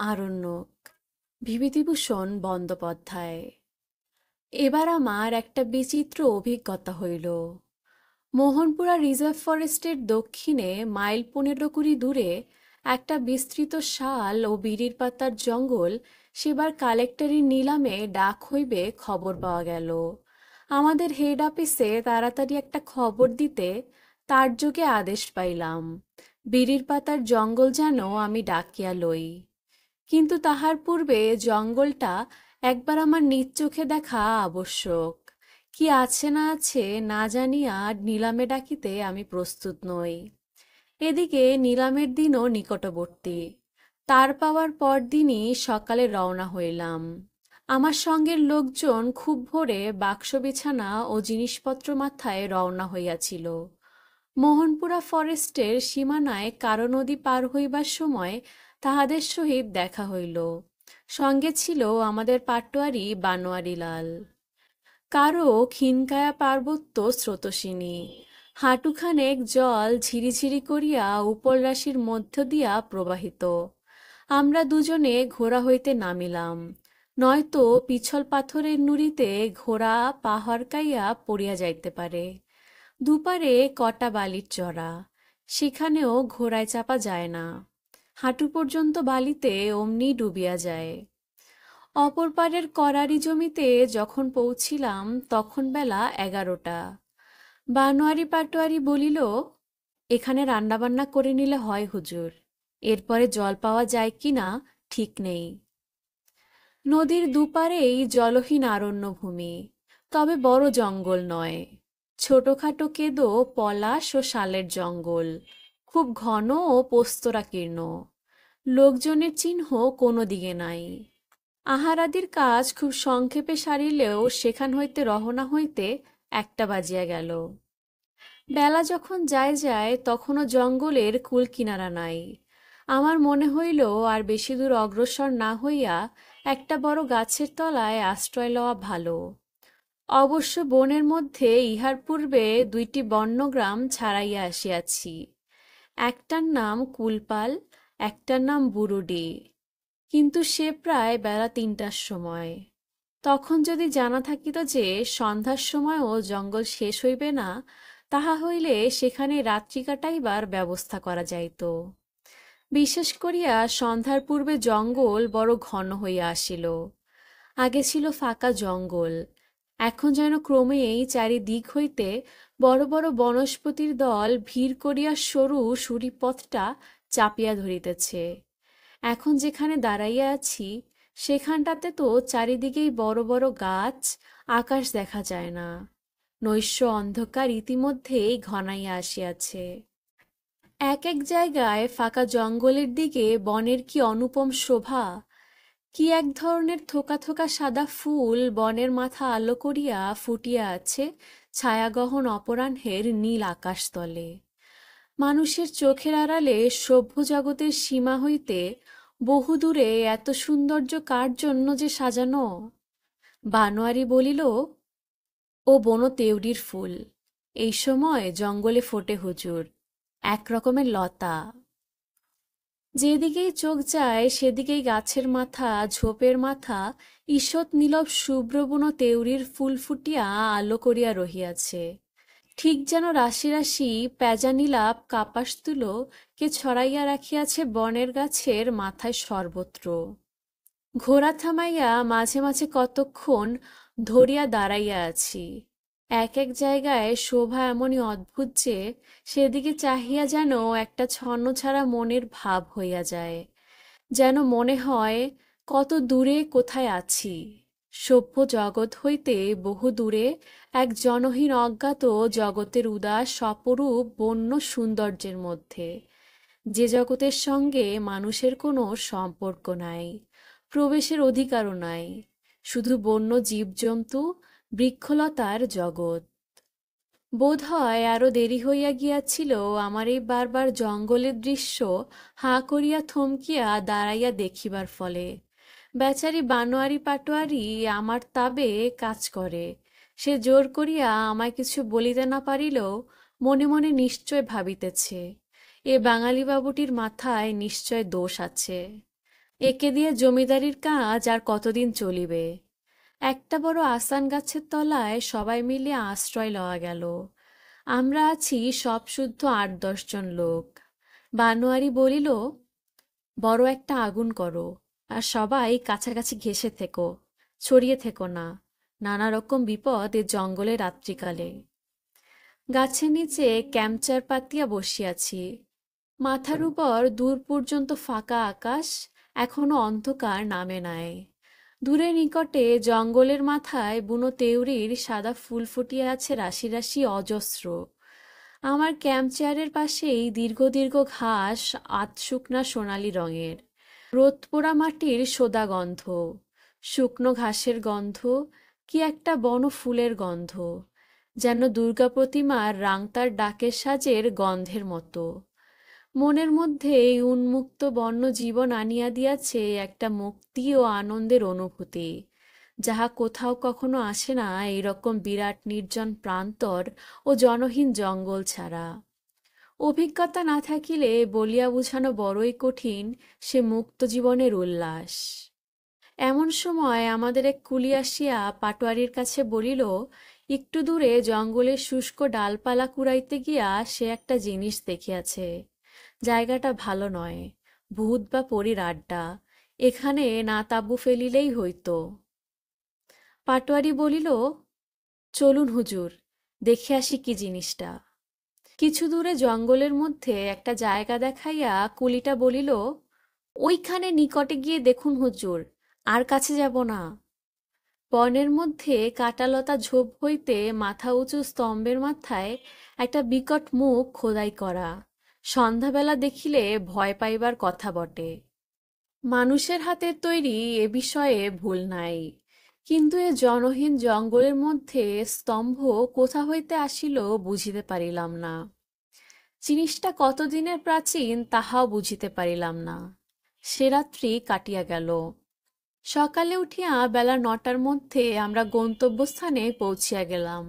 আরণ্যক বিভূতিভূষণ বন্দ্যোপাধ্যায়। এবার আমার একটা বিচিত্র অভিজ্ঞতা হইল। মোহনপুরা রিজার্ভ ফরেস্টের দক্ষিণে মাইল 15-20 দূরে একটা বিস্তৃত শাল ও বিড়ির পাতার জঙ্গল সেবার কালেক্টরি নিলামে ডাক হইবে খবর পাওয়া গেল। আমাদের হেড অফিসে তাড়াতাড়ি একটা খবর দিতে তার যোগে আদেশ পাইলাম, বিড়ির পাতার জঙ্গল যেন আমি ডাকিয়া লই। কিন্তু তাহার পূর্বে জঙ্গলটা একবার আমার নিজ চোখে দেখা আবশ্যক। কি আছে না আছে না জানিয়া নিলামে ডাকিতে আমি প্রস্তুত নই। এদিকে নিলামের দিনও নিকটবর্তী। তার পাওয়ার পরদিনই সকালে রওনা হইলাম। আমার সঙ্গের লোকজন খুব ভোরে বাক্স বিছানা ও জিনিসপত্র মাথায় রওনা হইয়াছিল। মোহনপুরা ফরেস্টের সীমানায় কারো নদী পার হইবার সময় তাহাদের সহিত দেখা হইল। সঙ্গে ছিল আমাদের পাটোয়ারি বানোয়ারিলাল। কারো ক্ষীণকায়া পার্বত্য স্রোতস্বিনী, হাঁটুখানেক জল ঝিরিঝিরি করিয়া উপর রাশির মধ্য দিয়া প্রবাহিত। আমরা দুজনে ঘোড়া হইতে নামিলাম, নয়তো পিছল পাথরের নুড়িতে ঘোড়া পা হরকাইয়া পড়িয়া যাইতে পারে। দুপারে কটা বালির চড়া, সেখানেও ঘোড়ায় চাপা যায় না। হাঁটু পর্যন্ত বালিতে অমনি ডুবিয়া যায়। অপর পারের করারি জমিতে যখন পৌঁছিলাম তখন বেলা 11টা। বানোয়ারি পাটোয়ারি বলিল, এখানে রান্নাবান্না করে নিলে হয় হুজুর, এরপরে জল পাওয়া যায় কি না ঠিক নেই। নদীর দুপারেই জলহীন আরণ্যভূমি, তবে বড় জঙ্গল নয়। ছোটখাটো কেদো পলাশ ও শালের জঙ্গল, খুব ঘন ও পোস্তরাকীর্ণ। লোকজনের চিহ্ন কোনো দিকে নাই। আহারাদির কাজ খুব সংক্ষেপে সারিলেও সেখান হইতে রওনা হইতে 1টা বাজিয়া গেল। বেলা যখন যায় যায় তখনও জঙ্গলের কুল কিনারা নাই। আমার মনে হইল আর বেশি দূর অগ্রসর না হইয়া একটা বড় গাছের তলায় আশ্রয় লওয়া ভালো। অবশ্য বনের মধ্যে ইহার পূর্বে 2টি বন্যগ্রাম ছাড়াইয়া আসিয়াছি। একটার নাম কুলপাল, একটার নাম বুরুডি। কিন্তু সে প্রায় বেলা 3টার সময়। তখন যদি জানা থাকিত যে সন্ধ্যার সময়ও জঙ্গল শেষ হইবে না, তাহা হইলে সেখানে রাত্রি কাটাইবার ব্যবস্থা করা যাইত। বিশেষ করিয়া সন্ধ্যার পূর্বে জঙ্গল বড় ঘন হইয়া আসিল। আগে ছিল ফাঁকা জঙ্গল, এখন যেন ক্রমেই চারিদিক হইতে বড় বড় বনস্পতির দল ভিড় করিয়া সরু সুড়িপথটা চাপিয়া ধরিতেছে। এখন যেখানে দাঁড়াইয়া আছি সেখানটাতে তো চারিদিকেই বড় বড় গাছ, আকাশ দেখা যায় না। নৈশ অন্ধকার ইতিমধ্যেই ঘনাইয়া আসিয়াছে। এক এক জায়গায় ফাঁকা জঙ্গলের দিকে বনের কি অনুপম শোভা! কি এক ধরনের থোকা থোকা সাদা ফুল বনের মাথা আলো করিয়া ফুটিয়া আছে ছায়াগহন অপরাহ্নের নীল আকাশতলে। মানুষের চোখের আড়ালে সভ্য জগতের সীমা হইতে বহুদূরে এত সৌন্দর্য কার জন্য যে সাজানো! বানোয়ারি বলিল, ও বনতেউরির ফুল, এই সময় জঙ্গলে ফোটে হুজুর, এক রকমের লতা। যেদিকেই চোখ যায় সেদিকেই গাছের মাথা, ঝোপের মাথা, ঈষৎ নীলব শুভ্র বনতেউরির ফুল ফুটিয়া আলো করিয়া রহিয়াছে। ঠিক যেন রাশি রাশি পেঁজা নীলাভ কাপাসতুলো কে ছড়াইয়া রাখিয়াছে বনের গাছের মাথায় সর্বত্র। ঘোড়া থামাইয়া মাঝে মাঝে কতক্ষণ ধরিয়া দাঁড়াইয়া আছি। এক এক জায়গায় শোভা এমনই অদ্ভুত যে সেদিকে চাহিয়া যেন একটা ছন্নছাড়া মনের ভাব হইয়া যায়। যেন মনে হয় কত দূরে কোথায় আছি, সভ্য জগৎ হইতে বহু দূরে এক জনহীন অজ্ঞাত জগতের উদাস অপরূপ বন্য সৌন্দর্যের মধ্যে, যে জগতের সঙ্গে মানুষের কোনো সম্পর্ক নাই, প্রবেশের অধিকারও নাই, শুধু বন্য জীবজন্তু, বৃক্ষলতার জগৎ। বোধ হয় আরো দেরি হইয়া গিয়াছিল আমার এই বারবার জঙ্গলের দৃশ্য হাঁ করিয়া থমকিয়া দাঁড়াইয়া দেখিবার ফলে। বেচারি বানোয়ারি পাটোয়ারি আমার তাবে কাজ করে। সে জোর করিয়া আমায় কিছু বলিতে না পারিলেও মনে মনে নিশ্চয় ভাবিতেছে, এ বাঙালি বাবুটির মাথায় নিশ্চয় দোষ আছে। একে দিয়ে জমিদারির কাজ আর কতদিন চলিবে। একটা বড় আসান গাছের তলায় সবাই মিলে আশ্রয় লওয়া গেল। আমরা আছি সব শুদ্ধ ৮-১০ জন লোক। বানোয়ারি বলিল, বড় একটা আগুন করো, আর সবাই কাছাকাছি ঘেঁষে থেকো, ছড়িয়ে থেকো না। নানা রকম বিপদ এ জঙ্গলে রাত্রিকালে। গাছের নিচে ক্যাম্পচার পাতিয়া বসিয়াছি। মাথার উপর দূর পর্যন্ত ফাঁকা আকাশ, এখনো অন্ধকার নামে নাই। দূরে নিকটে জঙ্গলের মাথায় বুনো তেওড়ির সাদা ফুল ফুটিয়ে আছে রাশি রাশি অজস্র। আমার ক্যাম্প চেয়ারের পাশেই দীর্ঘ দীর্ঘ ঘাস, আধশুকনা সোনালি রঙের। রোদ পোড়া মাটির সোদা গন্ধ, শুকনো ঘাসের গন্ধ, কি একটা বন ফুলের গন্ধ, যেন দুর্গা প্রতিমার রাংতার ডাকের সাজের গন্ধের মতো। মনের মধ্যে এই উন্মুক্ত বন্য জীবন আনিয়া দিয়াছে একটা মুক্তি ও আনন্দের অনুভূতি, যাহা কোথাও কখনো আসে না এইরকম বিরাট নির্জন প্রান্তর ও জনহীন জঙ্গল ছাড়া। অভিজ্ঞতা না থাকিলে বলিয়া বুঝানো বড়ই কঠিন সে মুক্ত জীবনের উল্লাস। এমন সময় আমাদের এক কুলি আসিয়া পাটোয়ারির কাছে বলিল, একটু দূরে জঙ্গলের শুষ্ক ডালপালা কুড়াইতে গিয়া সে একটা জিনিস দেখিয়াছে। জায়গাটা ভালো নয়, ভূত বা পরীর আড্ডা, এখানে না তাঁবু ফেলিলেই হইত। পাটোয়ারি বলিল, চলুন হুজুর, দেখে আসি কি জিনিসটা। কিছু দূরে জঙ্গলের মধ্যে একটা জায়গা দেখাইয়া কুলিটা বলিল, ওইখানে নিকটে গিয়ে দেখুন হুজুর, আর কাছে যাব না। বনের মধ্যে কাঁটালতা ঝোপ হইতে মাথা উঁচু স্তম্ভের মাথায় একটা বিকট মুখ খোদাই করা। সন্ধ্যাবেলা দেখিলে ভয় পাইবার কথা বটে। মানুষের হাতের তৈরি এ বিষয়ে ভুল নাই, কিন্তু এ জনহীন জঙ্গলের মধ্যে স্তম্ভ কোথা হইতে আসিল বুঝিতে পারিলাম না। জিনিসটা কতদিনের প্রাচীন তাহাও বুঝিতে পারিলাম না। সে রাত্রি কাটিয়া গেল। সকালে উঠিয়া বেলা ৯টার মধ্যে আমরা গন্তব্যস্থানে পৌঁছিয়া গেলাম।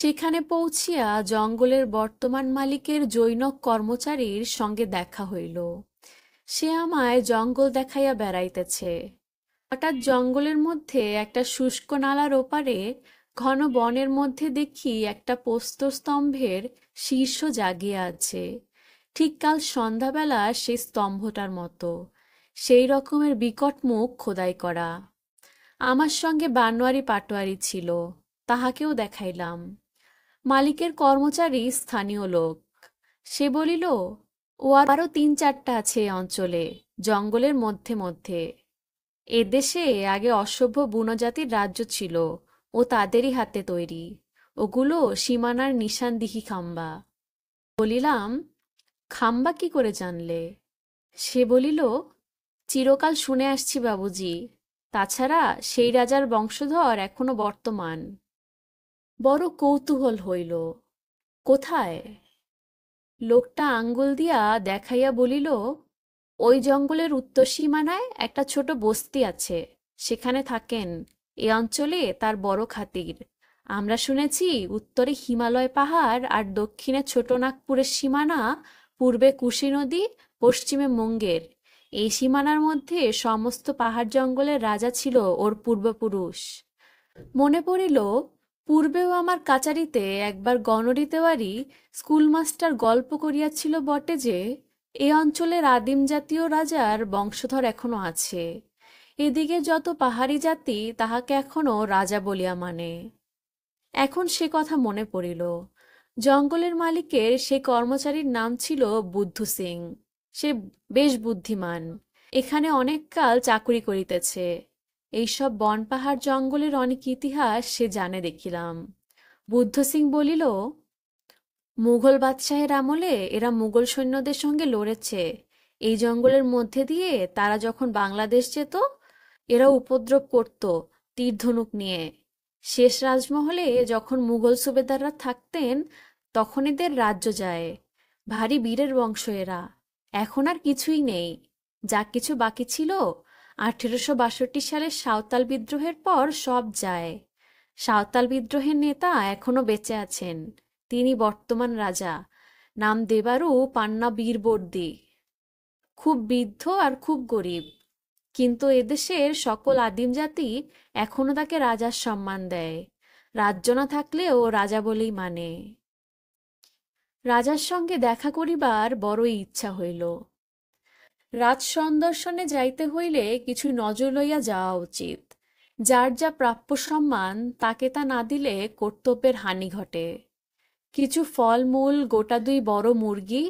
সেখানে পৌঁছিয়া জঙ্গলের বর্তমান মালিকের জৈনক কর্মচারীর সঙ্গে দেখা হইল। সে আমায় জঙ্গল দেখাইয়া বেড়াইতেছে। হঠাৎ জঙ্গলের মধ্যে একটা শুষ্ক নালার ওপারে ঘন বনের মধ্যে দেখি একটা প্রস্তরস্তম্ভের শীর্ষ জাগিয়া আছে, ঠিক কাল সন্ধ্যাবেলা সেই স্তম্ভটার মতো, সেই রকমের বিকট মুখ খোদাই করা। আমার সঙ্গে বানোয়ারি পাটোয়ারি ছিল, তাহাকেও দেখাইলাম। মালিকের কর্মচারী স্থানীয় লোক। সে বলিল, ও আরো ৩-৪টা আছে এ অঞ্চলে, জঙ্গলের মধ্যে মধ্যে। এদেশে আগে অসভ্য বুনো জাতির রাজ্য ছিল, ও তাদেরই হাতে তৈরি। ওগুলো সীমানার নিশানদিহি খাম্বা। বলিলাম, খাম্বা কি করে জানলে? সে বলিল, চিরকাল শুনে আসছি বাবুজি, তাছাড়া সেই রাজার বংশধর এখনো বর্তমান। বড় কৌতূহল হইল। কোথায়? লোকটা আঙ্গুল দিয়া দেখাইয়া বলিল, ওই জঙ্গলের উত্তর সীমানায় একটা ছোট বস্তি আছে, সেখানে থাকেন। এ অঞ্চলে তার বড় খাতির। আমরা শুনেছি উত্তরে হিমালয় পাহাড় আর দক্ষিণে ছোটনাগপুরের সীমানা, পূর্বে কুশি নদী, পশ্চিমে মুঙ্গের। এই সীমানার মধ্যে সমস্ত পাহাড় জঙ্গলের রাজা ছিল ওর পূর্বপুরুষ। মনে পড়িল, পূর্বেও আমার কাচারিতে একবার গণরিতেওয়ারি স্কুলমাস্টার গল্প করিয়াছিল বটে যে এ অঞ্চলের আদিম জাতীয় রাজার বংশধর এখনো আছে। এদিকে যত পাহাড়ি জাতি তাহাকে এখনো রাজা বলিয়া মানে। এখন সে কথা মনে পড়িল। জঙ্গলের মালিকের সে কর্মচারীর নাম ছিল বুদ্ধু সিং। সে বেশ বুদ্ধিমান, এখানে অনেক কাল চাকুরি করিতেছে। এইসব বন পাহাড় জঙ্গলের অনেক ইতিহাস সে জানে দেখিলাম। বুদ্ধ সিং বলিল, মুঘল বাদশাহের আমলে এরা মুঘল সৈন্যদের সঙ্গে লড়েছে। এই জঙ্গলের মধ্যে দিয়ে তারা যখন বাংলাদেশ যেত, এরা উপদ্রব করত তীর ধনুক নিয়ে। শেষ রাজমহলে যখন মুঘল সুবেদাররা থাকতেন, তখন এদের রাজ্য যায়। ভারী বীরের বংশ এরা। এখন আর কিছুই নেই। যা কিছু বাকি ছিল 1862 সালের সাঁওতাল বিদ্রোহের পর সব যায়। সাঁওতাল বিদ্রোহের নেতা এখনো বেঁচে আছেন, তিনি বর্তমান রাজা। নাম দেবারু পান্না বীরবর্দী। খুব বৃদ্ধ আর খুব গরিব। কিন্তু এদেশের সকল আদিম জাতি এখনো তাকে রাজার সম্মান দেয়। রাজ্য না থাকলেও রাজা বলেই মানে। রাজার সঙ্গে দেখা করিবার বড়ই ইচ্ছা হইল। রাজ সন্দর্শনে যাইতে হইলে কিছু নজর লইয়া যাওয়া উচিত। যার যা প্রাপ্য সম্মান তাকে তা না দিলে কর্তব্যের হানি ঘটে। কিছু ফলমূল, গোটা 2 বড় মুরগি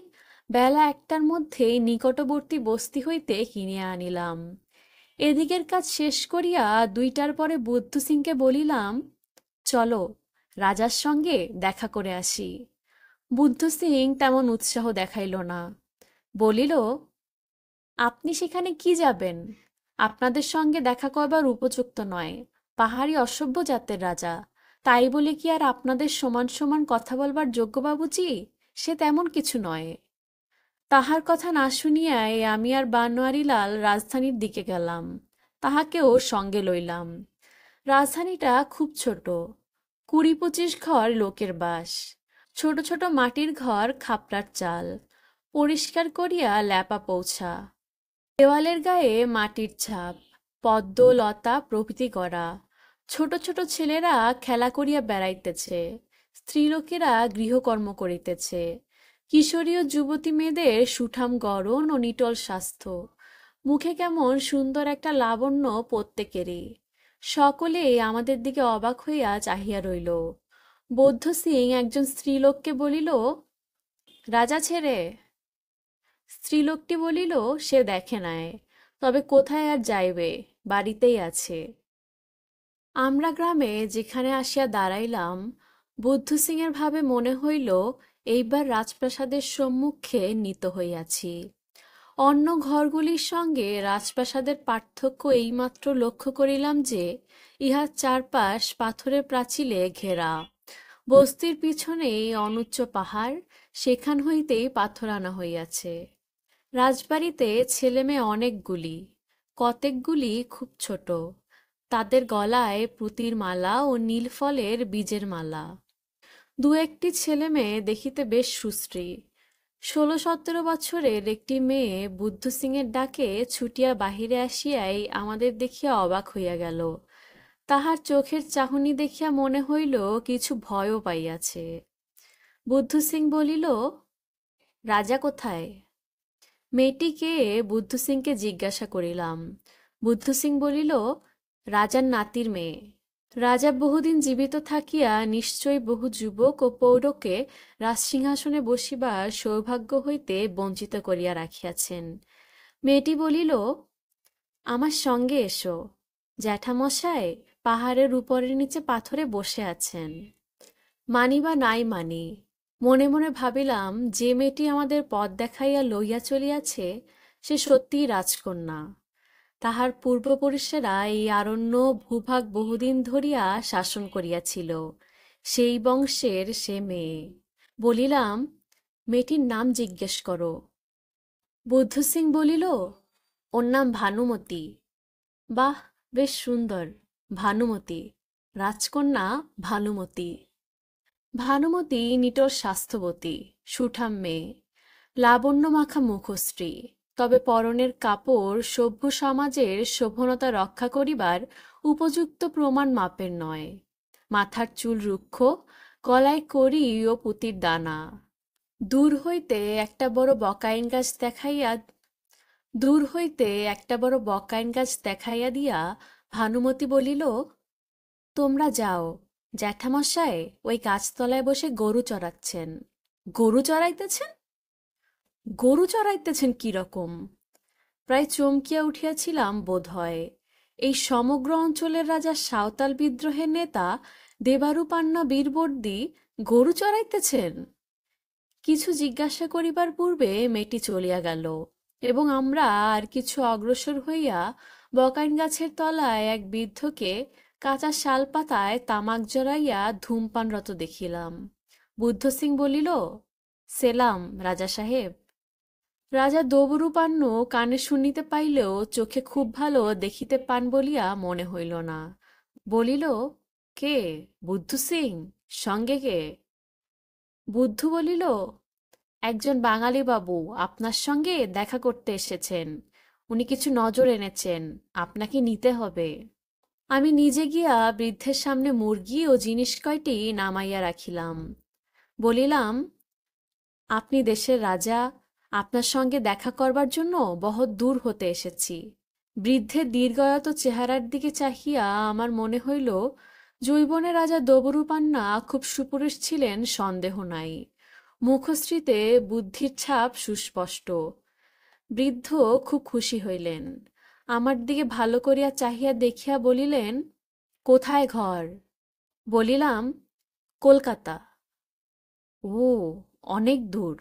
বেলা 1টার মধ্যেই নিকটবর্তী বস্তি হইতে কিনিয়া আনিলাম। এদিকের কাজ শেষ করিয়া 2টার পরে বুদ্ধু সিংকে বলিলাম, চলো রাজার সঙ্গে দেখা করে আসি। বুদ্ধু সিং তেমন উৎসাহ দেখাইল না, বলিল, আপনি সেখানে কি যাবেন? আপনাদের সঙ্গে দেখা করবার উপযুক্ত নয়। পাহাড়ি অসভ্য জাতের রাজা, তাই বলে কি আর আপনাদের সমান সমান কথা বলবার যোগ্য বাবুজি? সে তেমন কিছু নয়। তাহার কথা না শুনিয়াই আমি আর বানোয়ারিলাল রাজধানীর দিকে গেলাম। তাহাকেও সঙ্গে লইলাম। রাজধানীটা খুব ছোট, 20-25 ঘর লোকের বাস। ছোট ছোট মাটির ঘর, খাপড়ার চাল, পরিষ্কার করিয়া ল্যাপা পৌঁছা। দেওয়ালের গায়ে মাটির ছাপ, পদ্ম লতা প্রভৃতি করা। ছোট ছোট ছেলেরা খেলা করিয়া বেড়াইতেছে, স্ত্রীলোকেরা গৃহকর্ম করিতেছে। কিশোরী ও যুবতী মেয়েদের সুঠাম গড়ন ও নিটল স্বাস্থ্য, মুখে কেমন সুন্দর একটা লাবণ্য প্রত্যেকেরই। সকলেই আমাদের দিকে অবাক হইয়া চাহিয়া রইল। বৌদ্ধ সিং একজন স্ত্রীলোককে বলিল, রাজা ছেড়ে। স্ত্রীলোকটি বলিল, সে দেখে নাই, তবে কোথায় আর যাইবে, বাড়িতেই আছে। আমরা গ্রামে যেখানে আসিয়া দাঁড়াইলাম, বুদ্ধ সিংয়ের ভাবে মনে হইল এইবার রাজপ্রাসাদের সম্মুখে নীত হইয়াছি। অন্য ঘরগুলির সঙ্গে রাজপ্রাসাদের পার্থক্য এইমাত্র লক্ষ্য করিলাম যে ইহার চারপাশ পাথরের প্রাচীলে ঘেরা। বস্তির পিছনেই অনুচ্চ পাহাড়, সেখান হইতেই পাথর আনা হইয়াছে। রাজবাড়িতে ছেলেমেয়ে অনেকগুলি, কতেকগুলি খুব ছোট। তাদের গলায় পুঁতির মালা ও নীলফলের বীজের মালা। 2-1টি ছেলেমেয়ে দেখিতে বেশ সুশ্রী। 16-17 বছরের একটি মেয়ে বুদ্ধ সিংয়ের ডাকে ছুটিয়া বাহিরে আসিয়াই আমাদের দেখিয়া অবাক হইয়া গেল। তাহার চোখের চাহনি দেখিয়া মনে হইল কিছু ভয়ও পাইয়াছে। বুদ্ধ সিং বলিল, রাজা কোথায়? মেয়েটিকে বুদ্ধ সিংকে জিজ্ঞাসা করিলাম। বুদ্ধ সিং বলিল, রাজার নাতির মেয়ে। রাজা বহুদিন জীবিত থাকিয়া নিশ্চয়ই বহু যুবক ও পৌরকে রাজসিংহাসনে বসিবার সৌভাগ্য হইতে বঞ্চিত করিয়া রাখিয়াছেন। মেয়েটি বলিল, আমার সঙ্গে এসো। জ্যাঠামশাই পাহাড়ের উপরের নিচে পাথরে বসে আছেন। মানি বা নাই মানি, মনে মনে ভাবিলাম যে মেয়েটি আমাদের পথ দেখাইয়া লইয়া চলিয়াছে সে সত্যিই রাজকন্যা। তাহার পূর্বপুরুষেরা এই আরণ্য ভূভাগ বহুদিন ধরিয়া শাসন করিয়াছিল, সেই বংশের সে মেয়ে। বলিলাম, মেয়েটির নাম জিজ্ঞেস করো। বুদ্ধ সিং বলিল, ওর নাম ভানুমতি। বাহ, বেশ সুন্দর, ভানুমতি, রাজকন্যা ভানুমতি। ভানুমতি নিটল স্বাস্থ্যবতী, সুঠাম মেয়ে, লাবণ্যমাখা মুখশ্রী। তবে পরনের কাপড় সভ্য সমাজের শোভনতা রক্ষা করিবার উপযুক্ত প্রমাণ মাপের নয়। মাথার চুল রুক্ষ, গলায় কড়ি ও পুঁতির দানা। দূর হইতে একটা বড় বকাইন গাছ দেখাইয়া দিয়া ভানুমতি বলিল, তোমরা যাও, জ্যাঠামশায় ওই গাছতলায় বসে গরু চড়াচ্ছেন। গরু চড়াইতেছেন? গরু চড়াইতেছেন কিরকম? প্রায় চমকিয়া উঠিয়াছিলাম বোধ হয়। এই সমগ্র অঞ্চলের রাজা সাঁওতাল বিদ্রোহের নেতা দেবারূপান্না বীরবর্দী গরু চড়াইতেছেন? কিছু জিজ্ঞাসা করিবার পূর্বে মেয়েটি চলিয়া গেল এবং আমরা আর কিছু অগ্রসর হইয়া বকাইন গাছের তলায় এক বৃদ্ধকে কাঁচা শাল পাতায় তামাক জড়াইয়া ধূমপানরত দেখিলাম। বুদ্ধ সিং বলিল, সেলাম রাজা সাহেব। রাজা দবরূপান্ন কানে শুনিতে পাইলেও চোখে খুব ভালো দেখিতে পান বলিয়া মনে হইল না। বলিল, কে? বুদ্ধ সিং? সঙ্গে কে? বুদ্ধ বলিল, একজন বাঙালি বাবু আপনার সঙ্গে দেখা করতে এসেছেন। উনি কিছু নজর এনেছেন, আপনাকে নিতে হবে। আমি নিজে গিয়া বৃদ্ধের সামনে মুরগি ও জিনিস কয়টি নামাইয়া রাখিলাম। বলিলাম, আপনি দেশের রাজা, আপনার সঙ্গে দেখা করবার জন্য বহুত দূর হতে এসেছি। বৃদ্ধের দীর্ঘায়ত চেহারার দিকে চাহিয়া আমার মনে হইল, যৌবনে রাজা দবরূপান্না খুব সুপুরুষ ছিলেন সন্দেহ নাই। মুখশ্রীতে বুদ্ধির ছাপ সুস্পষ্ট। বৃদ্ধ খুব খুশি হইলেন। আমার দিকে ভালো করিয়া চাহিয়া দেখিয়া বলিলেন, কোথায় ঘর? বলিলাম, কলকাতা। ও, অনেক দূর।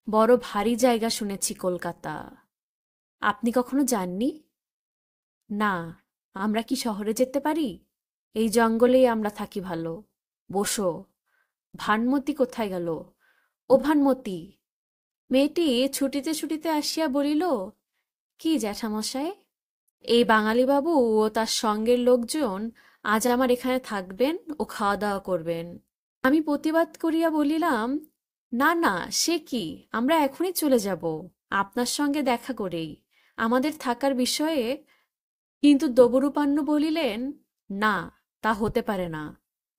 বড় ভারী জায়গা শুনেছি কলকাতা। আপনি কখনো যাননি? না। আমরা কি শহরে যেতে পারি? এই জঙ্গলেই আমরা থাকি ভালো। বসো। ভানমতী কোথায় গেল? ও ভানমতী! মেয়েটি ছুটিতে ছুটিতে আসিয়া বলিল, কি জ্যাঠামশাই, এই বাঙালি বাবু ও তার সঙ্গের লোকজন আজ আমার এখানে থাকবেন ও খাওয়া দাওয়া করবেন। আমি প্রতিবাদ করিয়া বলিলাম, না না, সে কি, আমরা এখনই চলে যাব, আপনার সঙ্গে দেখা করেই, আমাদের থাকার বিষয়ে। কিন্তু দবরূপান্য বলিলেন, না, তা হতে পারে না।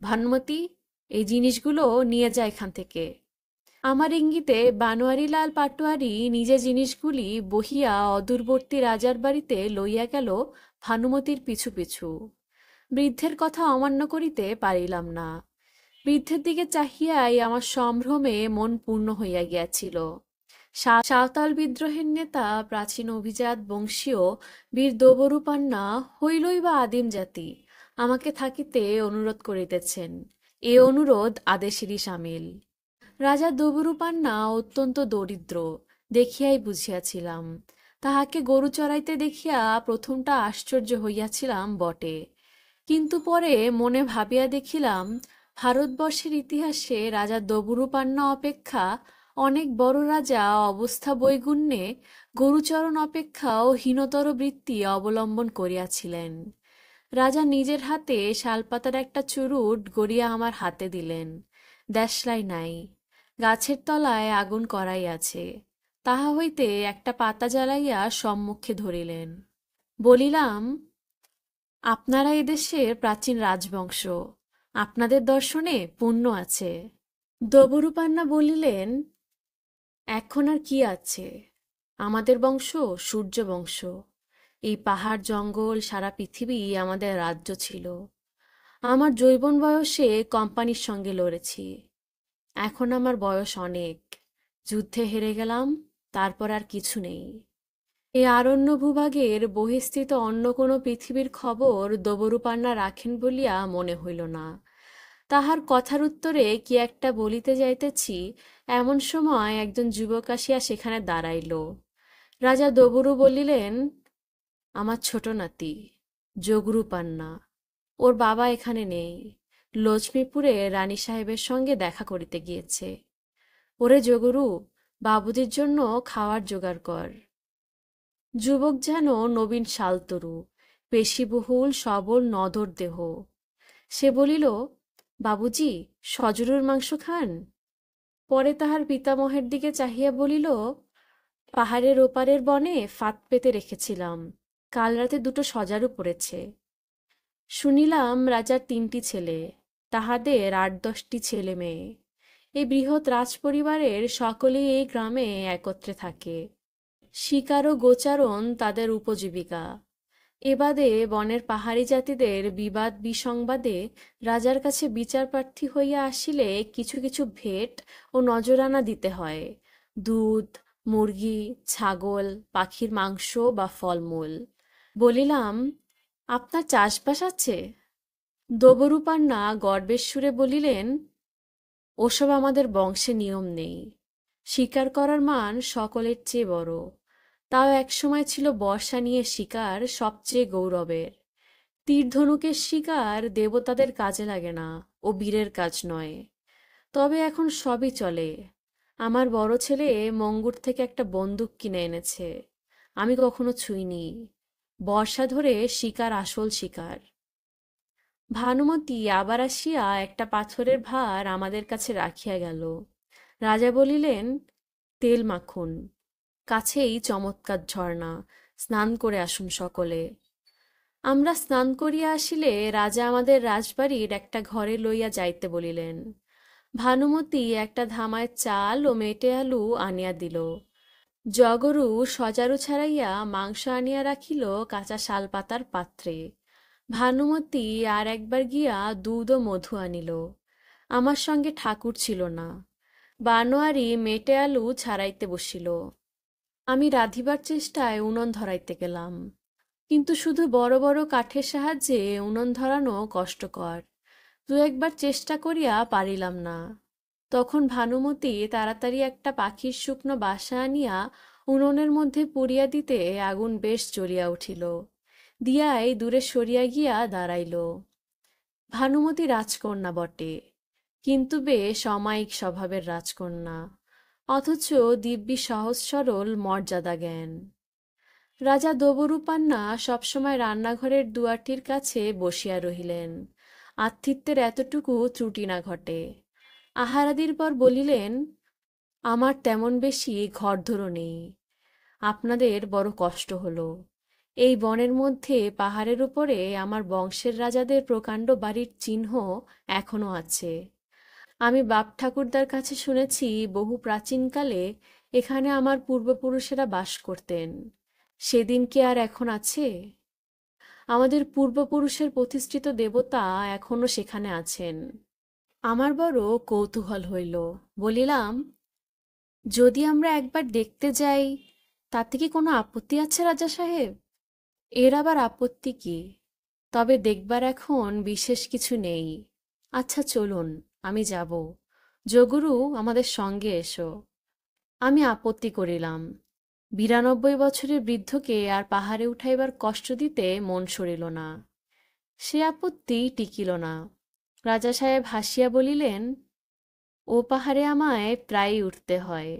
ভানুমতি, এই জিনিসগুলো নিয়ে যায় এখান থেকে। আমার ইঙ্গিতে বানোয়ারিলাল পাটোয়ারি নিজে জিনিসগুলি বহিয়া অদূরবর্তী রাজার বাড়িতে লইয়া গেল ভানুমতির পিছু পিছু। বৃদ্ধের কথা অমান্য করিতে পারিলাম না। বৃদ্ধের দিকে চাহিয়াই আমার সম্ভ্রমে মন পূর্ণ হইয়া গিয়াছিল। সাঁওতাল বিদ্রোহের নেতা প্রাচীন অভিজাত বংশীয় বীর দবরূপান্না হইলই বা আদিম জাতি আমাকে থাকিতে অনুরোধ করিতেছেন। এ অনুরোধ আদেশেরই সামিল। রাজা দবরূপান্না অত্যন্ত দরিদ্র দেখিয়াই বুঝিয়াছিলাম। তাহাকে গরু চড়াইতে দেখিয়া প্রথমটা আশ্চর্য হইয়াছিলাম বটে, কিন্তু পরে মনে ভাবিয়া দেখিলাম, ভারতবর্ষের ইতিহাসে রাজা দবরূপান্না অপেক্ষা অনেক বড় রাজা অবস্থা বৈগুণ্যে গরুচরণ অপেক্ষাও হীনতর বৃত্তি অবলম্বন করিয়াছিলেন। রাজা নিজের হাতে শালপাতার একটা চুরুট গড়িয়া আমার হাতে দিলেন। দেশলাই নাই, গাছের তলায় আগুন করাই আছে, তাহা হইতে একটা পাতা জ্বালাইয়া সম্মুখে ধরিলেন। বলিলাম, আপনারা এদেশের প্রাচীন রাজবংশ, আপনাদের দর্শনে পুণ্য আছে। দবরূপান্না বলিলেন, এখন আর কি আছে, আমাদের বংশ সূর্য বংশ। এই পাহাড় জঙ্গল সারা পৃথিবী আমাদের রাজ্য ছিল। আমার যৌবন বয়সে কোম্পানির সঙ্গে লড়েছি। এখন আমার বয়স অনেক, যুদ্ধে হেরে গেলাম, তারপর আর কিছু নেই। এই আরণ্য ভূভাগের বহিস্থিত অন্য কোনো পৃথিবীর খবর দবরূপান্না রাখেন বলিয়া মনে হইল না। তাহার কথার উত্তরে কি একটা বলিতে যাইতেছি, এমন সময় একজন যুবক আসিয়া সেখানে দাঁড়াইল। রাজা দবরু বলিলেন, আমার ছোট নাতি যোগরূপান্না, ওর বাবা এখানে নেই, লক্ষ্মীপুরে রানী সাহেবের সঙ্গে দেখা করিতে গিয়েছে। ওরে যোগরু, বাবুদের জন্য খাওয়ার জোগাড় কর। যুবক যেন নবীন শালতরু, পেশিবহুল সবল নদর দেহ। সে বলিল, বাবুজি, সজরুর মাংস খান? পরে তাহার পিতামহের দিকে চাহিয়া বলিল, পাহাড়ের ওপারের বনে ফাঁদ পেতে রেখেছিলাম, কাল রাতে দুটো সজারু পড়েছে। শুনিলাম রাজার 3টি ছেলে, তাহাদের 8-10টি ছেলে মেয়ে। এই বৃহৎ রাজপরিবারের সকলেই এই গ্রামে একত্রে থাকে। শিকার ও গোচারণ তাদের উপজীবিকা। এবাদে বনের পাহাড়ি জাতিদের বিবাদ বিসংবাদে রাজার কাছে বিচারপ্রার্থী হইয়া আসিলে কিছু কিছু ভেট ও নজরানা দিতে হয়, দুধ, মুরগি, ছাগল, পাখির মাংস বা ফলমূল। বলিলাম, আপনার চাষবাস আছে? দবরূপান্না গর্বের সুরে বলিলেন, ওসব আমাদের বংশে নিয়ম নেই। শিকার করার মান সকলের চেয়ে বড়। তাও একসময় ছিল বর্ষা নিয়ে শিকার সবচেয়ে গৌরবের। তীর ধনুকের শিকার দেবতাদের কাজে লাগে না, ও বীরের কাজ নয়। তবে এখন সবই চলে। আমার বড় ছেলে মঙ্গুর থেকে একটা বন্দুক কিনে এনেছে, আমি কখনো ছুঁইনি। বর্ষা ধরে শিকার আসল শিকার। ভানুমতী আবার আসিয়া একটা পাথরের ভার আমাদের কাছে রাখিয়া গেল। রাজা বলিলেন, তেল মাখুন। কাছেই চমৎকার ঝর্ণা, স্নান করে আসুন সকলে। আমরা স্নান করিয়া আসিলে রাজা আমাদের রাজবাড়ির একটা ঘরে লইয়া যাইতে বলিলেন। ভানুমতী একটা ধামায় চাল ও মেটে আলু আনিয়া দিল। জগরু সজারু ছাড়াইয়া মাংস আনিয়া রাখিল কাঁচা শালপাতার পাত্রে। ভানুমতী আর একবার গিয়া দুধ ও মধু আনিল। আমার সঙ্গে ঠাকুর ছিল না। বানোয়ারি মেটে আলু ছাড়াইতে বসিল। আমি রাঁধিবার চেষ্টায় উনুন ধরাইতে গেলাম, কিন্তু শুধু বড় বড় কাঠের সাহায্যে উনুন ধরানো কষ্টকর। দু একবার চেষ্টা করিয়া পারিলাম না। তখন ভানুমতী তাড়াতাড়ি একটা পাখির শুকনো বাসা আনিয়া উনুনের মধ্যে পুড়িয়া দিতে আগুন বেশ জ্বলিয়া উঠিল। দিয়াই দূরে সরিয়া গিয়া দাঁড়াইল। ভানুমতী রাজকন্যা বটে, কিন্তু বেশ অমায়িক স্বভাবের রাজকন্যা, অথচ দিব্যি সহজ সরল মর্যাদা জ্ঞান। রাজা দবরূপান্না সবসময় রান্নাঘরের দুয়ারটির কাছে বসিয়া রহিলেন, আতিথ্যের এতটুকু ত্রুটি না ঘটে। আহারাদির পর বলিলেন, আমার তেমন বেশি ঘরধরো নেই, আপনাদের বড় কষ্ট হলো। এই বনের মধ্যে পাহাড়ের উপরে আমার বংশের রাজাদের প্রকাণ্ড বাড়ির চিহ্ন এখনো আছে। আমি বাপ ঠাকুরদার কাছে শুনেছি বহু প্রাচীনকালে এখানে আমার পূর্বপুরুষেরা বাস করতেন। সেদিন কি আর এখন আছে? আমাদের পূর্বপুরুষের প্রতিষ্ঠিত দেবতা এখনো সেখানে আছেন। আমার বড় কৌতূহল হইল। বলিলাম, যদি আমরা একবার দেখতে যাই, তাতে কি কোনো আপত্তি আছে রাজা সাহেব? এর আবার আপত্তি কি? তবে দেখবার এখন বিশেষ কিছু নেই। আচ্ছা চলুন, আমি যাব। যোগুরু, আমাদের সঙ্গে এসো। আমি আপত্তি করিলাম। ৯২ বছরের বৃদ্ধকে আর পাহাড়ে উঠাইবার কষ্ট দিতে মন সরিল না। সে আপত্তি টিকিল না। রাজা সাহেব হাসিয়া বলিলেন, ও পাহাড়ে আমায় প্রায়ই উঠতে হয়।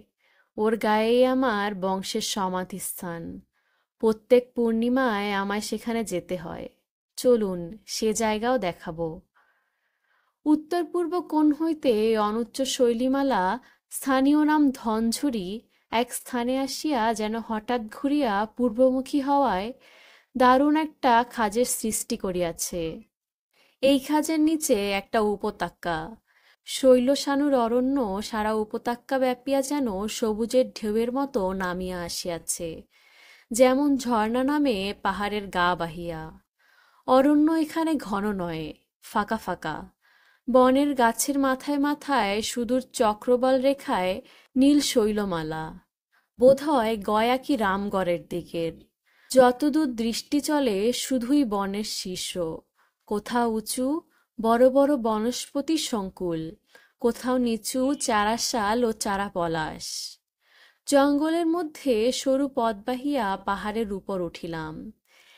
ওর গায়েই আমার বংশের সমাধিস্থান। প্রত্যেক পূর্ণিমায় আমায় সেখানে যেতে হয়। চলুন, সে জায়গাও দেখাবো। উত্তর পূর্ব কোণ হইতে অনুচ্চ শৈলীমালা, স্থানীয় নাম ধনঝুরি, এক স্থানে আসিয়া যেন হঠাৎ ঘুরিয়া পূর্বমুখী হওয়ায় দারুণ একটা খাজের সৃষ্টি করিয়াছে। এই খাজের নিচে একটা উপত্যকা। শৈলশানুর অরণ্য সারা উপত্যকা ব্যাপিয়া যেন সবুজের ঢেউয়ের মতো নামিয়া আসিয়াছে, যেমন ঝর্ণা নামে পাহাড়ের গা বাহিয়া। অরণ্য এখানে ঘন নয়, ফাঁকা ফাঁকা। বনের গাছের মাথায় মাথায় সুদূর চক্রবাল রেখায় নীল শৈলমালা, বোধহয় গয়া কি রামগড়ের দিকের। যতদূর দৃষ্টি চলে শুধুই বনের শীর্ষ, কোথাও উঁচু বড় বড় বনস্পতি সংকুল, কোথাও নিচু চারাশাল ও চারা পলাশ। জঙ্গলের মধ্যে সরু পথ বাহিয়া পাহাড়ের উপর উঠিলাম।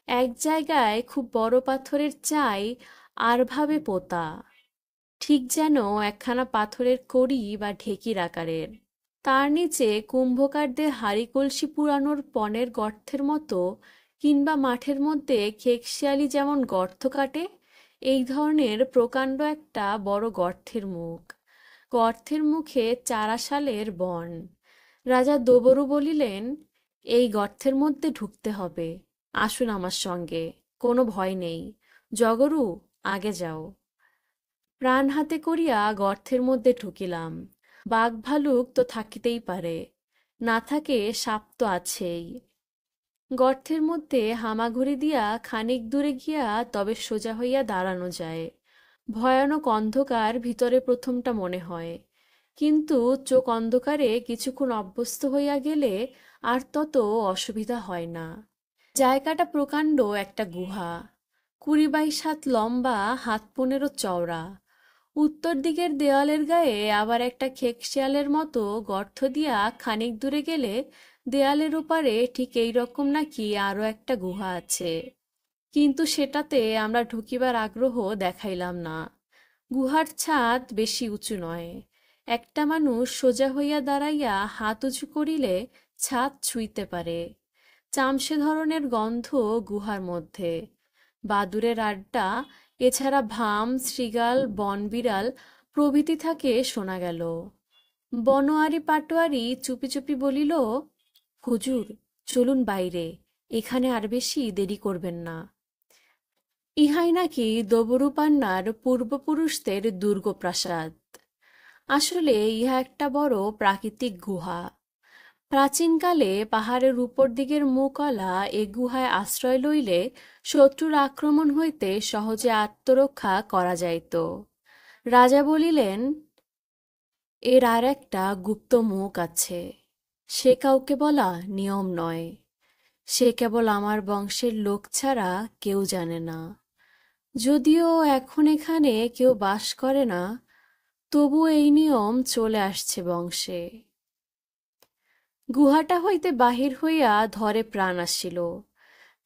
এক জায়গায় খুব বড় পাথরের চাই আড়ভাবে পোতা, ঠিক যেন একখানা পাথরের কড়ি বা ঢেকির আকারের। তার নিচে কুম্ভকারদের হাঁড়ি কলসি পুরানোর পনের গর্তের মতো, কিংবা মাঠের মধ্যে খেকশিয়ালি যেমন গর্ত কাটে, এই ধরনের প্রকাণ্ড একটা বড় গর্তের মুখ। গর্তের মুখে চারাশালের বন। রাজা দোবরু বলিলেন, এই গর্তের মধ্যে ঢুকতে হবে। আসুন আমার সঙ্গে, কোনো ভয় নেই। জগরু, আগে যাও। প্রাণ হাতে করিয়া গর্তের মধ্যে ঢুকিলাম। বাঘ ভালুক তো থাকিতেই পারে, না থাকে সাপ তো আছেই। গর্তের মধ্যে হামাগুড়ি দিয়া খানিক দূরে গিয়া তবে সোজা হইয়া দাঁড়ানো যায়। ভয়ানক অন্ধকার ভিতরে প্রথমটা মনে হয়, কিন্তু চোখ অন্ধকারে কিছুক্ষণ অভ্যস্ত হইয়া গেলে আর তত অসুবিধা হয় না। জায়গাটা প্রকাণ্ড একটা গুহা, ২০ বাই ৭ লম্বা, হাত ১৫ চওড়া। উত্তর দিকের দেওয়ালের গায়ে আবার একটা খেকশিয়ালের মতো গর্ত দিয়া খানিক দূরে গেলে দেয়ালের ওপারে ঠিক এই রকম নাকি আরো একটা গুহা আছে, কিন্তু সেটাতে আমরা ঢুকিবার আগ্রহ দেখাইলাম না। গুহার ছাদ বেশি উঁচু নয়। একটা মানুষ সোজা হইয়া দাঁড়াইয়া হাত উঁচু করিলে ছাদ ছুঁইতে পারে। চামসে ধরনের গন্ধ গুহার মধ্যে। বাদুড়ের আড্ডা, এছাড়া ভাম, শৃগাল, বনবিড়াল প্রভৃতি থাকে শোনা গেল। বনোয়ারি পাটোয়ারি চুপি চুপি বলিল, হুজুর, চলুন বাইরে, এখানে আর বেশি দেরি করবেন না। ইহাই নাকি দবরূপান্নার পূর্বপুরুষদের দুর্গপ্রাসাদ। আসলে ইহা একটা বড় প্রাকৃতিক গুহা। প্রাচীনকালে পাহাড়ের উপর দিকের মুকলা এ গুহায় আশ্রয় লইলে শত্রুর আক্রমণ হইতে সহজে আত্মরক্ষা করা যাইত। রাজা বলিলেন, এর আর একটা গুপ্ত মুখ আছে, সে কাউকে বলা নিয়ম নয়। সে কেবল আমার বংশের লোক ছাড়া কেউ জানে না। যদিও এখন এখানে কেউ বাস করে না, তবু এই নিয়ম চলে আসছে বংশে। গুহাটা হইতে বাহির হইয়া ধরে প্রাণ আসিল।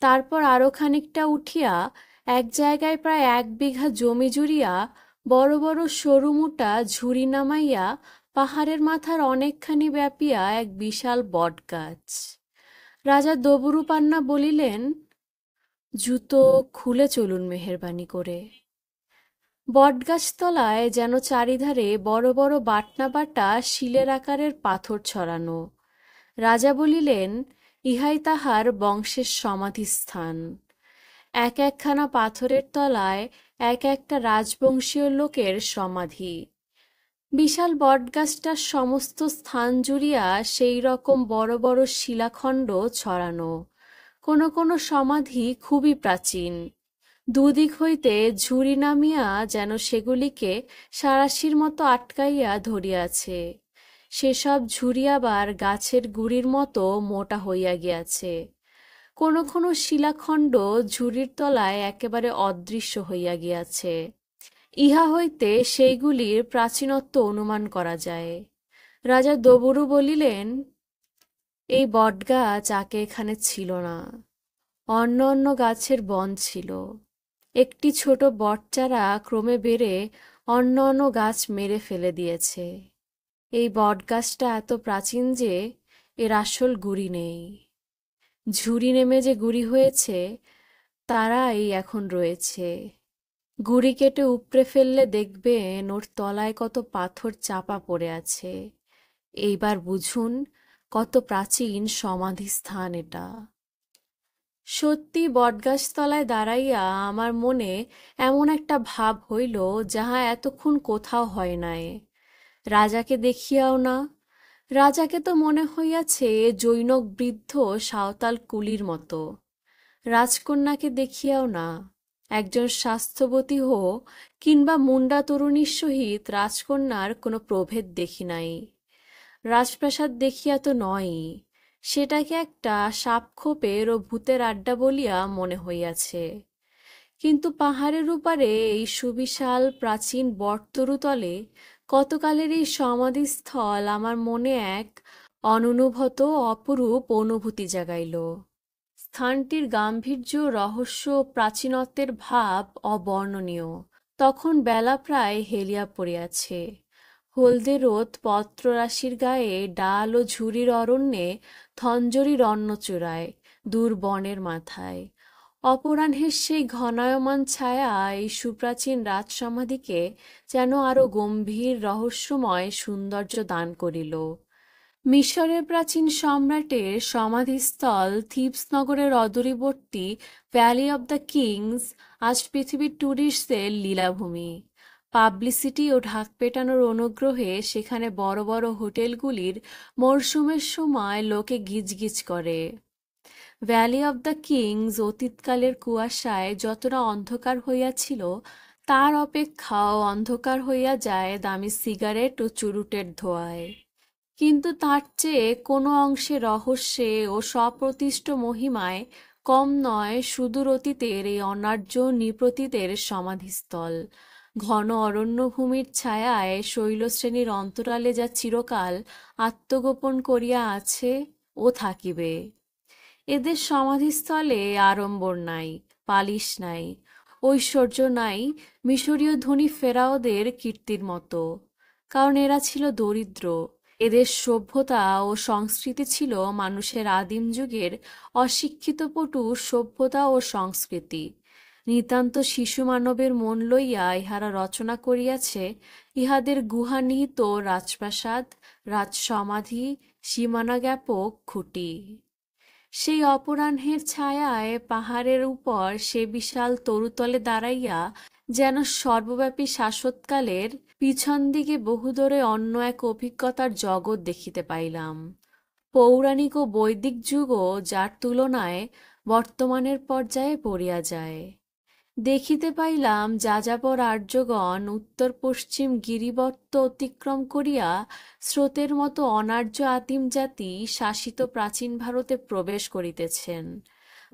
তারপর আরো খানিকটা উঠিয়া এক জায়গায় প্রায় 1 বিঘা জমি জুড়িয়া বড় বড় সরু মোটা ঝুড়ি নামাইয়া পাহাড়ের মাথার অনেকখানি ব্যাপিয়া এক বিশাল বটগাছ। রাজা দবরূপান্না বলিলেন, জুতো খুলে চলুন মেহেরবানি করে। বটগাছতলায় যেন চারিধারে বড় বড় বাটনা বাটা শিলের আকারের পাথর ছড়ানো। রাজা বলিলেন, ইহাই তাহার বংশের সমাধিস্থান। এক একখানা পাথরের তলায় এক একটা রাজবংশীয় লোকের সমাধি। বিশাল বটগাছটার সমস্ত স্থান জুড়িয়া সেই রকম বড় বড় শিলাখণ্ড ছড়ানো। কোনো কোনো সমাধি খুবই প্রাচীন। দুদিক হইতে ঝুড়ি নামিয়া যেন সেগুলিকে সাঁড়াশির মতো আটকাইয়া ধরিয়াছে। সেসব ঝুড়ি আবার গাছের গুড়ির মতো মোটা হইয়া গিয়াছে। কোনো কোনো শিলাখণ্ড ঝুড়ির তলায় একেবারে অদৃশ্য হইয়া গিয়াছে। ইহা হইতে সেইগুলির প্রাচীনত্ব অনুমান করা যায়। রাজা দবরু বলিলেন, এই বটগাছ আগে এখানে ছিল না। অন্য অন্য গাছের বন ছিল। একটি ছোট বটচারা ক্রমে বেড়ে অন্য অন্য গাছ মেরে ফেলে দিয়েছে। এই বটগাছটা এত প্রাচীন যে এর আসল গুড়ি নেই। ঝুড়ি নেমে যে গুড়ি হয়েছে তারাই এখন রয়েছে। গুড়ি কেটে উপড়ে ফেললে দেখবেন ওর তলায় কত পাথর চাপা পড়ে আছে। এইবার বুঝুন কত প্রাচীন সমাধিস্থান এটা। সত্যি বটগাছতলায় দাঁড়াইয়া আমার মনে এমন একটা ভাব হইল যাহা এতক্ষণ কোথাও হয় নাই। রাজাকে দেখিয়াও না। রাজাকে তো মনে হইয়াছে জৈনক বৃদ্ধ সাঁওতাল কুলির মতো। রাজকন্যাকে দেখিয়াও না। একজন স্বাস্থ্যবতী হো কিংবা মুন্ডা তরুণীর সহিত রাজকন্যার কোনো প্রভেদ দেখি নাই। রাজপ্রাসাদ দেখিয়া তো নয়ই, সেটাকে একটা সাপখোপের ও ভূতের আড্ডা বলিয়া মনে হইয়াছে। কিন্তু পাহাড়ের উপারে এই সুবিশাল প্রাচীন বটতরুতলে কতকালের এই সমাধিস্থল আমার মনে এক অননুভূত অপরূপ অনুভূতি জাগাইল। স্থানটির গাম্ভীর্য, রহস্য ও প্রাচীনত্বের ভাব অবর্ণনীয়। তখন বেলা প্রায় হেলিয়া পড়িয়াছে। হলদে রোদ পত্ররাশির গায়ে ডাল ও ঝুড়ির অরণ্যে ধঞ্জরীর অন্নচূড়ায় দূর বনের মাথায়। অপরাহ্নের সেই ঘনায়মান ছায়া এই সুপ্রাচীন রাজসমাধিকে যেন আরো গম্ভীর রহস্যময় সৌন্দর্য দান করিল। মিশরের প্রাচীন সম্রাটের সমাধিস্থল থিবস নগরের অদূরবর্তী ভ্যালি অব দ্য কিংস আজ পৃথিবীর ট্যুরিস্টদের লীলাভূমি। পাবলিসিটি ও ঢাক পেটানোর অনুগ্রহে সেখানে বড় বড় হোটেলগুলির মরশুমের সময় লোকে গিজগিজ করে। ভ্যালি অব দ্য কিংস অতীতকালের কুয়াশায় যতটা অন্ধকার হইয়াছিল তার অপেক্ষাও অন্ধকার হইয়া যায় দামি সিগারেট ও চুরুটের ধোঁয়ায়। কিন্তু তার চেয়ে কোনো অংশে রহস্যে ও সপ্রতিষ্ঠ মহিমায় কম নয় সুদূর অতীতের এই অনার্য নৃপতিদের সমাধিস্থল। ঘন অরণ্যভূমির ছায়ায় শৈলশ্রেণীর অন্তরালে যা চিরকাল আত্মগোপন করিয়া আছে ও থাকিবে। এদের সমাধিস্থলে আড়ম্বর নাই, পালিশ নাই, ঐশ্বর্য নাই মিশরীয় ধনী ফেরাওদের কীর্তির মতো। কারণ এরা ছিল দরিদ্র। এদের সভ্যতা ও সংস্কৃতি ছিল মানুষের আদিম যুগের অশিক্ষিত পটু সভ্যতা ও সংস্কৃতি। নিতান্ত শিশু মানবের মন লইয়া ইহারা রচনা করিয়াছে ইহাদের গুহানিহিত রাজপ্রাসাদ, রাজসমাধি, সীমানাজ্ঞাপক খুঁটি। সেই অপরাহ্নের ছায়ায় পাহাড়ের উপর সে বিশাল তরুতলে দাঁড়াইয়া যেন সর্বব্যাপী শাশ্বতকালের পিছন দিকে বহুদূরে অন্য এক অভিজ্ঞতার জগৎ দেখিতে পাইলাম। পৌরাণিক ও বৈদিক যুগও যার তুলনায় বর্তমানের পর্যায়ে পড়িয়া যায়। দেখিতে পাইলাম যাযাবর আর্যগণ উত্তর পশ্চিম গিরিবর্ত অতিক্রম করিয়া স্রোতের মতো অনার্য আদিম জাতি শাসিত প্রাচীন ভারতে প্রবেশ করিতেছেন।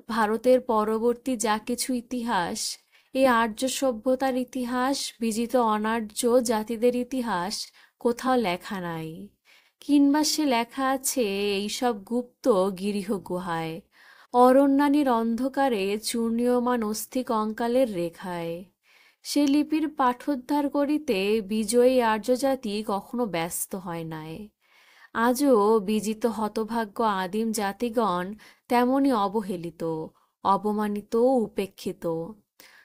ভারতের পরবর্তী যা কিছু ইতিহাস, এই আর্য সভ্যতার ইতিহাস বিজিত অনার্য জাতিদের ইতিহাস কোথাও লেখা নাই, কিংবা সে লেখা আছে এইসব গুপ্ত গিরিহ গুহায়, অরণ্যানীর অন্ধকারে চূর্ণীয়মান অস্থি কঙ্কালের রেখায়। সে লিপির পাঠোদ্ধার করিতে বিজয়ী আর্যজাতি কখনো ব্যস্ত হয় নাই। আজও বিজিত হতভাগ্য আদিম জাতিগণ তেমনি অবহেলিত, অবমানিত ও উপেক্ষিত।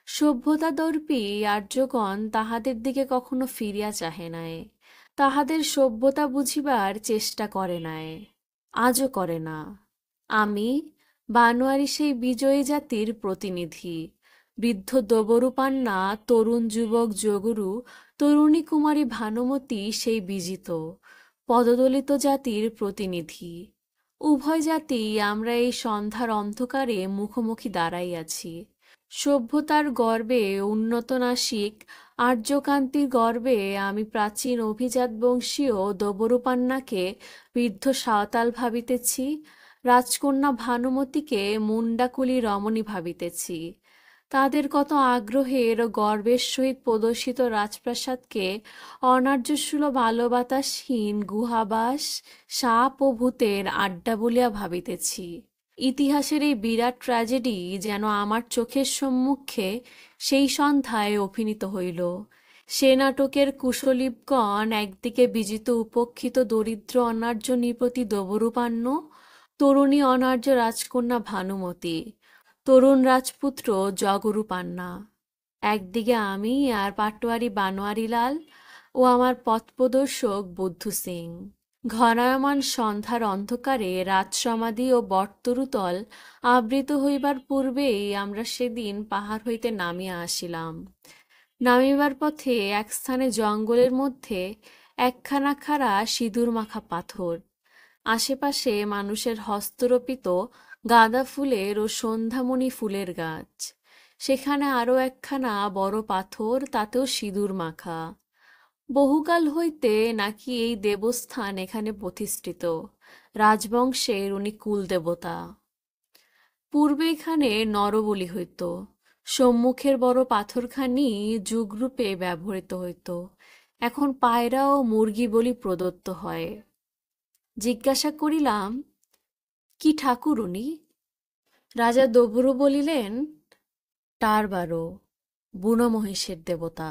সভ্যতাদর্পী আর্যগণ তাহাদের দিকে কখনো ফিরিয়া চাহে নাই, তাহাদের সভ্যতা বুঝিবার চেষ্টা করে নাই, আজও করে না। আমি বানোয়ারি সেই বিজয়ী জাতির প্রতিনিধি। বৃদ্ধ দবরূপান্না, তরুণ যুবক যোগরু, তরুণী কুমারী ভানুমতী সেই বিজিত পদদলিত জাতির প্রতিনিধি। উভয় জাতি আমরা এই সন্ধ্যার অন্ধকারে মুখোমুখি দাঁড়াইয়াছি। সভ্যতার গর্বে উন্নত নাসিক আর্যকান্তির গর্বে আমি প্রাচীন অভিজাত বংশীয় দবরূপান্নাকে বৃদ্ধ সাঁওতাল ভাবিতেছি, রাজকন্যা ভানুমতীকে মুন্ডাকুলি রমণী ভাবিতেছি। তাদের কত আগ্রহের ও গর্বের সহিত প্রদর্শিত রাজপ্রাসাদকে অনার্যসুলভ আলো বাতাসহীন গুহাবাস, সাপ ও ভূতের আড্ডা বলিয়া ভাবিতেছি। ইতিহাসের এই বিরাট ট্র্যাজেডি যেন আমার চোখের সম্মুখে সেই সন্ধ্যায় অভিনীত হইল। সে নাটকের কুশলীগণ একদিকে বিজিত উপেক্ষিত দরিদ্র অনার্য নৃপতি দবরূপান্ন, তরুণী অনার্য রাজকন্যা ভানুমতী, তরুণ রাজপুত্র জগরূপান্না, একদিকে আমি আর পাটোয়ারি বানোয়ারিলাল ও আমার পথপ্রদর্শক বুদ্ধু সিং। ঘনায়মান সন্ধ্যার অন্ধকারে রাজসমাধি ও বটতরুতল আবৃত হইবার পূর্বেই আমরা সেদিন পাহাড় হইতে নামিয়া আসিলাম। নামিবার পথে এক স্থানে জঙ্গলের মধ্যে একখানা খাড়া সিঁদুর মাখা পাথর, আশেপাশে মানুষের হস্তরোপিত গাঁদা ফুলের ও সন্ধ্যামণি ফুলের গাছ। সেখানে আরও একখানা বড় পাথর, তাতেও সিঁদুর মাখা। বহুকাল হইতে নাকি এই দেবস্থান এখানে প্রতিষ্ঠিত, রাজবংশের উনি কুলদেবতা। পূর্বে এখানে নরবলি হইত। সম্মুখের বড় পাথরখানি যুগরূপে ব্যবহৃত হইত, এখন পায়রা ও মুরগি বলি প্রদত্ত হয়। জিজ্ঞাসা করিলাম, কি ঠাকুর উনি? রাজা দবরু বলিলেন, টারবারো, বুনো মহিষের দেবতা।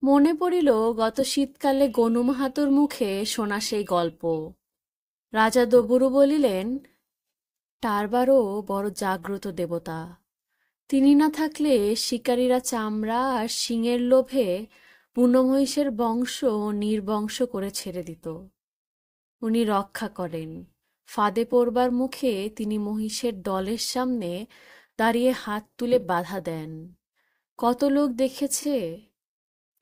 মনে পড়িল গত শীতকালে গনু মাহাতোর মুখে শোনা সেই গল্প। রাজা দবরু বলিলেন, টারবারো বড় জাগ্রত দেবতা। তিনি না থাকলে শিকারীরা চামড়া আর শিঙের লোভে বুনো মহিষের বংশ নির্বংশ করে ছেড়ে দিত। উনি রক্ষা করেন। ফাঁদে পড়বার মুখে তিনি মহিষের দলের সামনে দাঁড়িয়ে হাত তুলে বাধা দেন। কত লোক দেখেছে।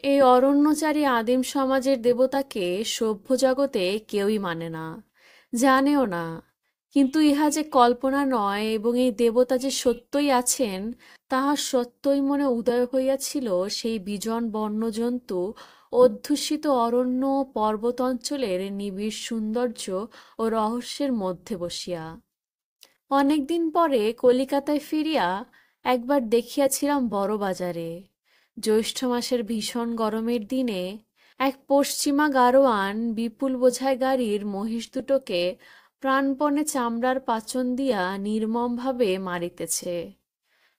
এই অরণ্যচারী আদিম সমাজের দেবতাকে সভ্য জগতে কেউই মানে না, জানেও না। কিন্তু ইহা যে কল্পনা নয় এবং এই দেবতা যে সত্যই আছেন, তাহা সত্যই মনে উদয় হইয়াছিল সেই বিজন বন্যজন্তু অধ্যুষিত অরণ্য ও পর্বত অঞ্চলের নিবিড় সৌন্দর্য ও রহস্যের মধ্যে বসিয়া। অনেকদিন পরে কলিকাতায় ফিরিয়া একবার দেখিয়াছিলাম বড় বাজারে, জ্যৈষ্ঠ মাসের ভীষণ গরমের দিনে এক পশ্চিমা গাড়োয়ান বিপুল বোঝাই গাড়ির মহিষ দুটোকে প্রাণপণে চামড়ার পাচন দিয়া নির্মমভাবে মারিতেছে।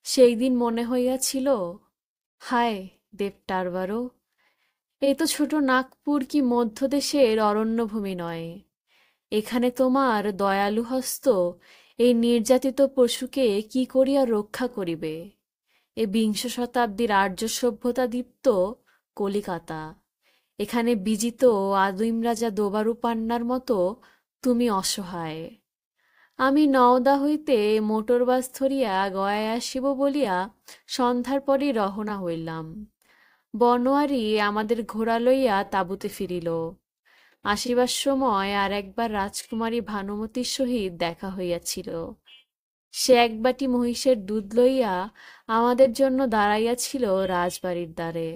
সেই দিন মনে হইয়াছিল, হায় দেবটারবারো, এই তো ছোট নাগপুর কি মধ্যদেশের অরণ্যভূমি নয়। এখানে তোমার দয়ালু হস্ত এই নির্যাতিত পশুকে কি করিয়া রক্ষা করিবে? এ বিংশ শতাব্দীর আর্য সভ্যতা দীপ্ত কলিকাতা, এখানে বিজিত আদিম রাজা দোবারুপান্নার মতো তুমি অসহায়। আমি নওদা হইতে মোটর বাস ধরিয়া গয়ায় আসিব বলিয়া সন্ধ্যার পরই রওনা হইলাম। বনোয়ারি আমাদের ঘোড়া লইয়া তাঁবুতে ফিরিল। আসিবার সময় আর একবার রাজকুমারী ভানুমতীর সহিত দেখা হইয়াছিল। সে এক বাটি মহিষের দুধ লইয়া আমাদের জন্য দাঁড়াইয়াছিল রাজবাড়ির দ্বারে।